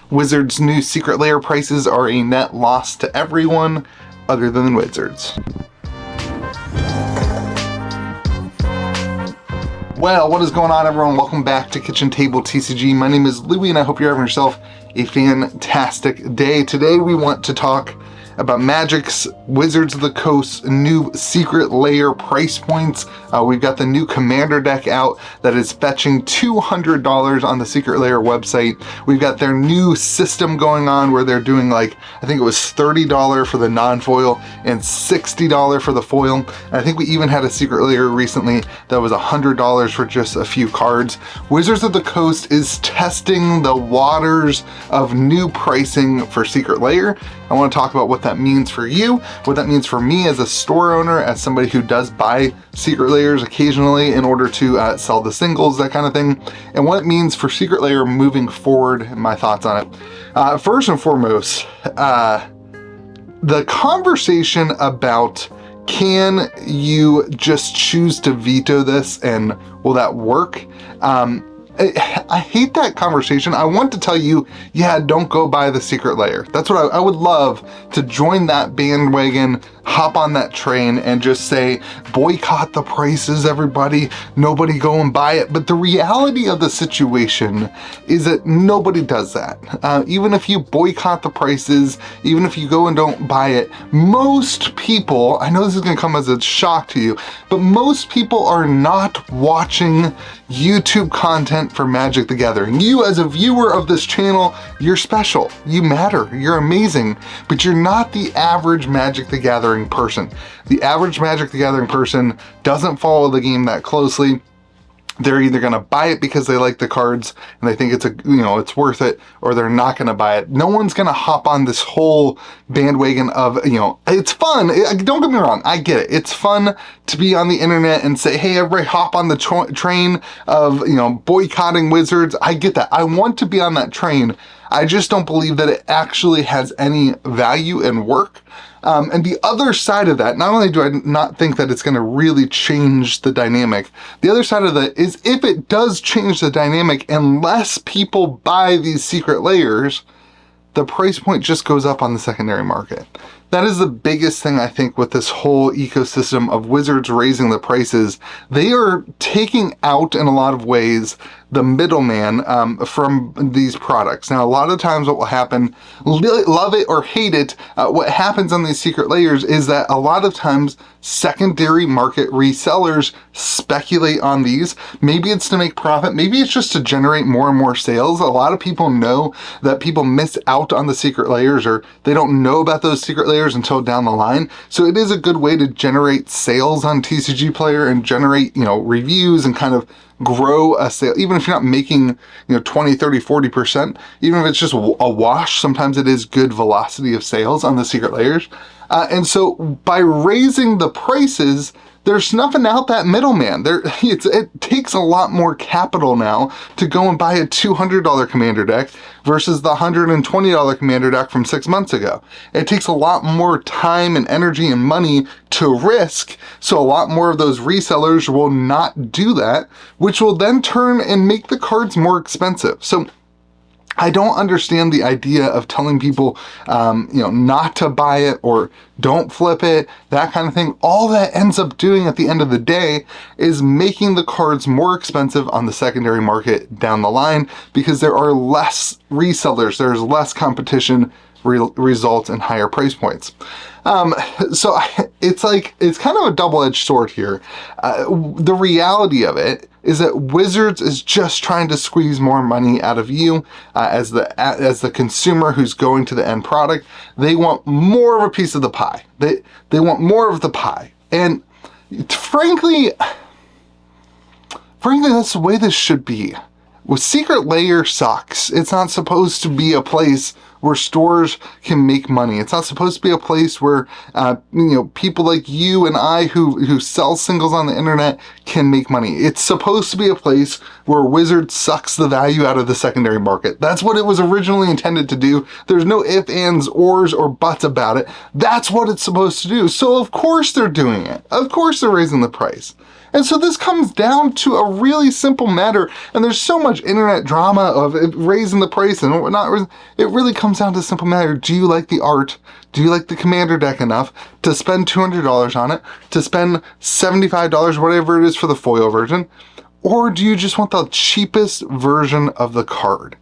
Wizards' new secret lair prices are a net loss to everyone other than Wizards. Well, what is going on, everyone? Welcome back to Kitchen Table TCG. My name is Louie, and I hope you're having yourself a fantastic day. Today, we want to talk about Magic's Wizards of the Coast's new secret lair price points. We've got the new commander deck out that is fetching $200 on the secret lair website. We've got their new system going on where they're doing, like, I think it was $30 for the non-foil and $60 for the foil. And I think we even had a secret lair recently that was $100 for just a few cards. Wizards of the Coast is testing the waters of new pricing for secret lair. I want to talk about what that means for you, what that means for me as a store owner, as somebody who does buy secret lairs occasionally in order to sell the singles, that kind of thing, and what it means for secret lair moving forward, and my thoughts on it. First and foremost, the conversation about can you just choose to veto this and will that work? I hate that conversation. I want to tell you, yeah, don't go buy the secret lair. That's what I would love to join that bandwagon, hop on that train and just say, boycott the prices, everybody, nobody go and buy it. But the reality of the situation is that nobody does that. Even if you boycott the prices, even if you go and don't buy it, most people, I know this is gonna come as a shock to you, but most people are not watching YouTube content for Magic the Gathering. You as a viewer of this channel, you're special, you matter, you're amazing, but you're not the average Magic the Gathering person. The average Magic the Gathering person doesn't follow the game that closely. They're either gonna buy it because they like the cards and they think it's it's worth it, or they're not gonna buy it. No one's gonna hop on this whole bandwagon of, it's fun. Don't get me wrong, I get it. It's fun to be on the internet and say, hey, everybody hop on the train of, boycotting Wizards. I get that. I want to be on that train. I just don't believe that it actually has any value and work. And the other side of that, not only do I not think that it's going to really change the dynamic, the other side of that is if it does change the dynamic and less people buy these secret lairs, the price point just goes up on the secondary market. That is the biggest thing I think with this whole ecosystem of Wizards raising the prices. They are taking out, in a lot of ways, the middleman from these products. Now, a lot of times what will happen, love it or hate it, what happens on these secret lairs is that a lot of times secondary market resellers speculate on these. Maybe it's to make profit, maybe it's just to generate more and more sales. A lot of people know that people miss out on the secret lairs, or they don't know about those secret lairs until down the line. So it is a good way to generate sales on TCG Player and generate, reviews and kind of grow a sale. Even if you're not making, 20, 30, 40%, even if it's just a wash, sometimes it is good velocity of sales on the secret lairs. And so by raising the prices, they're snuffing out that middleman. It takes a lot more capital now to go and buy a $200 commander deck versus the $120 commander deck from 6 months ago. It takes a lot more time and energy and money to risk, so a lot more of those resellers will not do that, which will then turn and make the cards more expensive. So I don't understand the idea of telling people, not to buy it or don't flip it, that kind of thing. All that ends up doing at the end of the day is making the cards more expensive on the secondary market down the line because there are less resellers, there's less competition, results in higher price points. So it's kind of a double-edged sword here. The reality of it is that Wizards is just trying to squeeze more money out of you as the consumer who's going to the end product. They want more of a piece of the pie. They want more of the pie. And frankly, that's the way this should be. Well, secret lair sucks. It's not supposed to be a place where stores can make money. It's not supposed to be a place where people like you and I who sell singles on the internet can make money. It's supposed to be a place where Wizards sucks the value out of the secondary market. That's what it was originally intended to do. There's no ifs, ands, ors, or buts about it. That's what it's supposed to do. So of course they're doing it. Of course they're raising the price. And so this comes down to a really simple matter, and there's so much internet drama of it raising the price and whatnot. It really comes down to a simple matter. Do you like the art? Do you like the Commander deck enough to spend $200 on it, to spend $75, whatever it is for the foil version? Or do you just want the cheapest version of the card?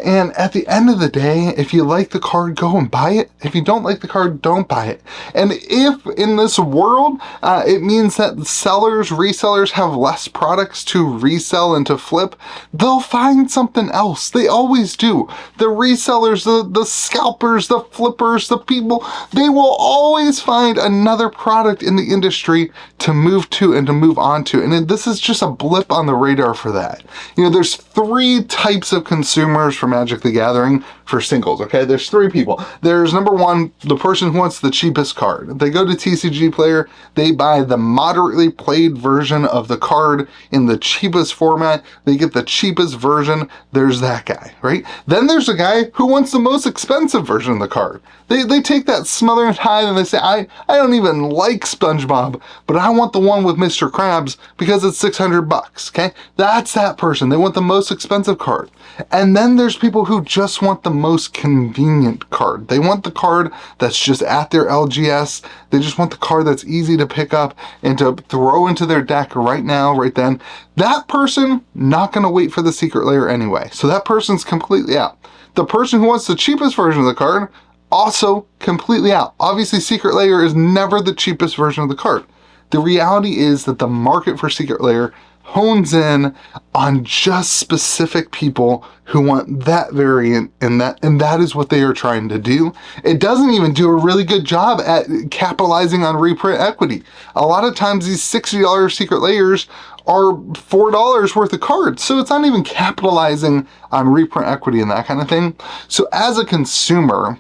And at the end of the day, if you like the card, go and buy it. If you don't like the card, don't buy it. And if in this world, it means that sellers, resellers have less products to resell and to flip, they'll find something else. They always do. The resellers, the scalpers, the flippers, the people, they will always find another product in the industry to move to and to move on to. And this is just a blip on the radar for that. You know, there's 3 types of consumers for Magic the Gathering for singles, okay? There's 3 people. There's number 1, the person who wants the cheapest card. They go to TCG Player, they buy the moderately played version of the card in the cheapest format, they get the cheapest version, there's that guy, right? Then there's a guy who wants the most expensive version of the card. They take that smothering tide and they say, I don't even like SpongeBob, but I want the one with Mr. Krabs because it's $600, okay? That's that person. They want the most expensive card. And then there's people who just want the most convenient card. They want the card that's just at their LGS. They just want the card that's easy to pick up and to throw into their deck right now, right then. That person, not gonna wait for the secret layer anyway. So that person's completely out. The person who wants the cheapest version of the card, also completely out. Obviously, secret layer is never the cheapest version of the card. The reality is that the market for secret layer hones in on just specific people who want that variant, and that is what they are trying to do. It doesn't even do a really good job at capitalizing on reprint equity. A lot of times these $60 secret layers are $4 worth of cards, so it's not even capitalizing on reprint equity and that kind of thing. So as a consumer,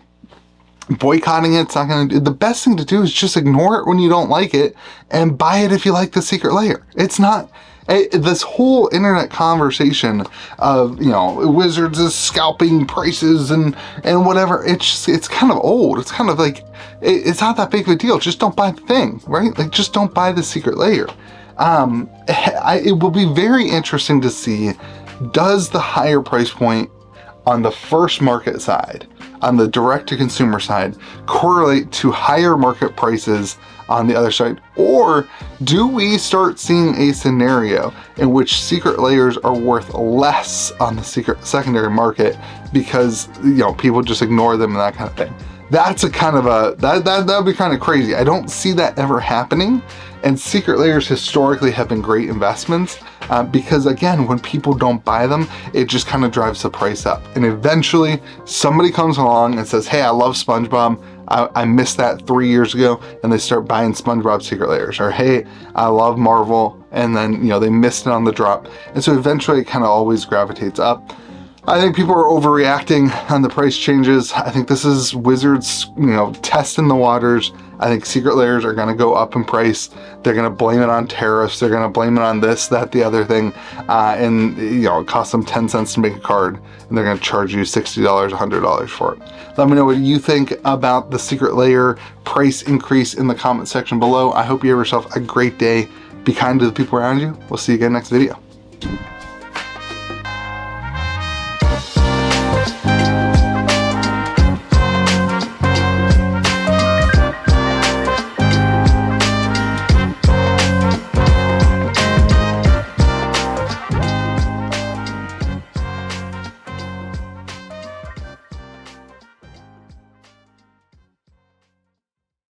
boycotting it's not going to do. The best thing to do is just ignore it when you don't like it and buy it if you like the secret layer. It's not this whole internet conversation of, you know, Wizards is scalping prices and whatever. It's kind of old. It's kind of like it's not that big of a deal. Just don't buy the thing, right? Like, just don't buy the secret layer. It will be very interesting to see, does the higher price point on the first market side, on the direct-to-consumer side, correlate to higher market prices on the other side? Or do we start seeing a scenario in which secret layers are worth less on the secondary market because, you know, people just ignore them and that kind of thing? That's a kind of a, that would be kind of crazy. I don't see that ever happening. And secret layers historically have been great investments because, again, when people don't buy them, it just kind of drives the price up. And eventually somebody comes along and says, hey, I love SpongeBob. I missed that 3 years ago, and they start buying SpongeBob secret layers. Or, hey, I love Marvel, and then, you know, they missed it on the drop. And so eventually it kind of always gravitates up. I think people are overreacting on the price changes. I think this is Wizards, you know, testing the waters. I think secret layers are going to go up in price. They're going to blame it on tariffs. They're going to blame it on this, that, the other thing. And, you know, it costs them 10 cents to make a card, and they're going to charge you $60, $100 for it. Let me know what you think about the secret layer price increase in the comment section below. I hope you have yourself a great day. Be kind to the people around you. We'll see you again next video.